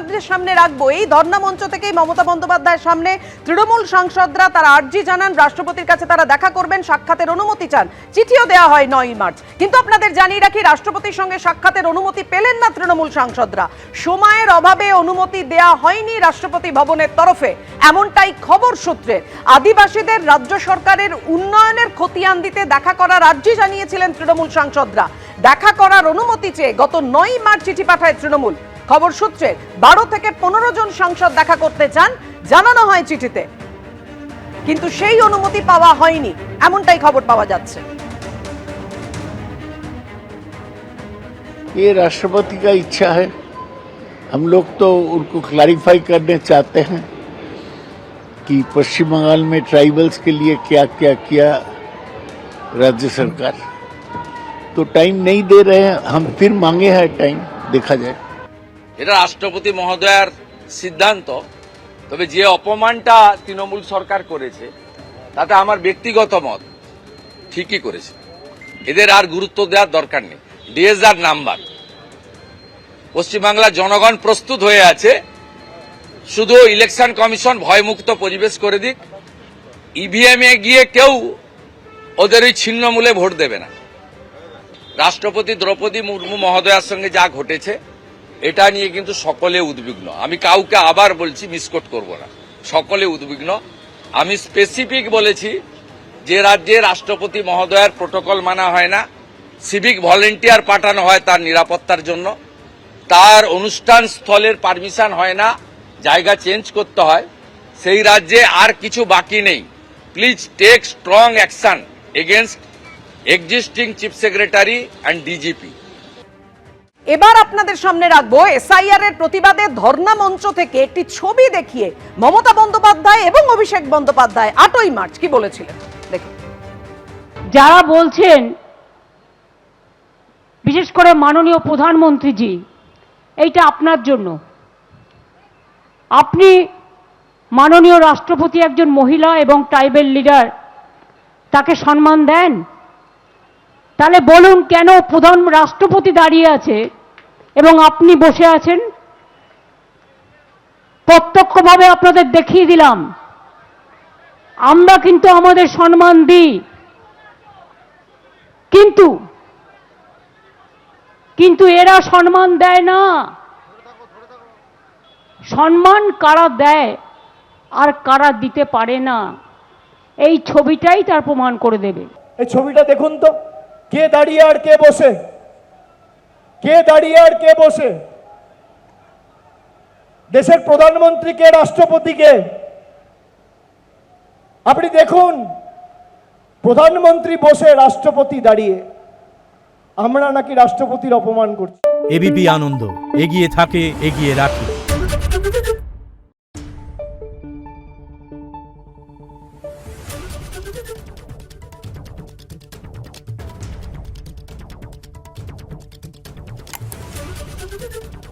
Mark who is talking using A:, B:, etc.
A: আপনাদের সামনে রাখবো। এই ধর্ণা মঞ্চ থেকেই মমতা বন্দ্যোপাধ্যায়ের সামনে তৃণমূল সাংসদরা তারা আর্জি জানান, রাষ্ট্রপতির কাছে তারা দেখা করবেন, সাক্ষাতের অনুমতি চান। চিঠিও দেওয়া হয় 9 মার্চ। কিন্তু আপনাদের জানিয়ে রাখি, রাষ্ট্রপতির সঙ্গে সাক্ষাতের অনুমতি পেলেন না তৃণমূল সাংসদরা। সময়ের অভাবে অনুমতি দেয়া হয়নি রাষ্ট্রপতি ভবনের তরফে, এমনটাই খবর সূত্রে। আদিবাসীদের রাজ্য সরকারের উন্নয়নের খতিয়ান দিতে দেখা করার আর্জি জানিয়েছিলেন তৃণমূল সাংসদরা। দেখা করার অনুমতি চেয়ে গত 9 মার্চ চিঠি পাঠায় তৃণমূল। খবর সূত্রে 12 থেকে 15 জন সাংসদ দেখা করতে চান, জানানো হয় চিঠিতে, কিন্তু সেই অনুমতি পাওয়া হয়নি, এমনটাই খবর পাওয়া যাচ্ছে।
B: ये राष्ट्रपति का इच्छा है, हम लोग तो उनको क्लैरिफाई करने चाहते हैं कि पश्चिम बंगाल में ट्राइबल्स के लिए क्या क्या किया राज्य सरकार। तो टाइम नहीं दे रहे हैं, हम फिर मांगे हैं टाइम, देखा जाए।
C: এটা রাষ্ট্রপতি মহোদয়ের সিদ্ধান্ত। তবে যে অপমানটা তৃণমূল সরকার করেছে তাতে আমার ব্যক্তিগত মত ঠিকই করেছে। এদের আর গুরুত্ব দেওয়ার দরকার নেই। ডিএসআর নাম্বার, পশ্চিমবাংলার জনগণ প্রস্তুত হয়ে আছে, শুধু ইলেকশন কমিশন ভয়মুক্ত পরিবেশ করে দিক। ইভিএম এ গিয়ে কেউ ওদের ওই ছিন্নমূলে ভোট দেবে না। রাষ্ট্রপতি দ্রৌপদী মুর্মু মহোদয়ার সঙ্গে যা ঘটেছে এটা নিয়ে কিন্তু সকলে উদ্বিগ্ন। আমি কাউকে আবার বলছি, মিসকোট করব না, সকলে উদ্বিগ্ন। আমি স্পেসিফিক বলেছি যে রাজ্যে রাষ্ট্রপতি মহোদয়ের প্রোটোকল মানা হয় না, সিভিক ভলেন্টিয়ার পাঠানো হয় তার নিরাপত্তার জন্য, তার অনুষ্ঠান স্থলের পারমিশন হয় না, জায়গা চেঞ্জ করতে হয়, সেই রাজ্যে আর কিছু বাকি নেই। Please take strong action against existing chief secretary and DGP.
A: এবার আপনাদের সামনে রাখবো এসআইআর এর প্রতিবাদে ধর্ণা মঞ্চ থেকে একটি ছবি দেখিয়ে মমতা বন্দ্যোপাধ্যায় এবং অভিষেক বন্দ্যোপাধ্যায় 8ই মার্চ কি বলেছিলেন দেখুন।
D: যারা বলছেন, বিশেষ করে মাননীয় প্রধানমন্ত্রীজি, এইটা আপনার জন্য, আপনি মাননীয় রাষ্ট্রপতি একজন মহিলা এবং ট্রাইবেল লিডার, তাকে সম্মান দেন? তাহলে বলুন কেন প্রধান রাষ্ট্রপতি দাঁড়িয়ে আছে এবং আপনি বসে আছেন? প্রত্যক্ষভাবে আপনাদের দেখিয়ে দিলাম আমরা কিন্তু আমাদের সম্মান দিই, কিন্তু এরা সম্মান দেয় না। সম্মান কারা দেয় আর কারা দিতে পারে না, এই ছবিটাই তার প্রমাণ করে দেবে।
E: এই ছবিটা দেখুন তো, কে দাঁড়িয়ে আর কে বসে, কে দাঁড়িয়ে আর কে বসে। দেশের প্রধানমন্ত্রীকে, রাষ্ট্রপতিকে আপনি দেখুন, প্রধানমন্ত্রী বসে, রাষ্ট্রপতি দাঁড়িয়ে। আমরা নাকি রাষ্ট্রপতির অপমান করছি।
F: এবিপি আনন্দ, এগিয়ে থাকে, এগিয়ে রাখে।
G: Thank you.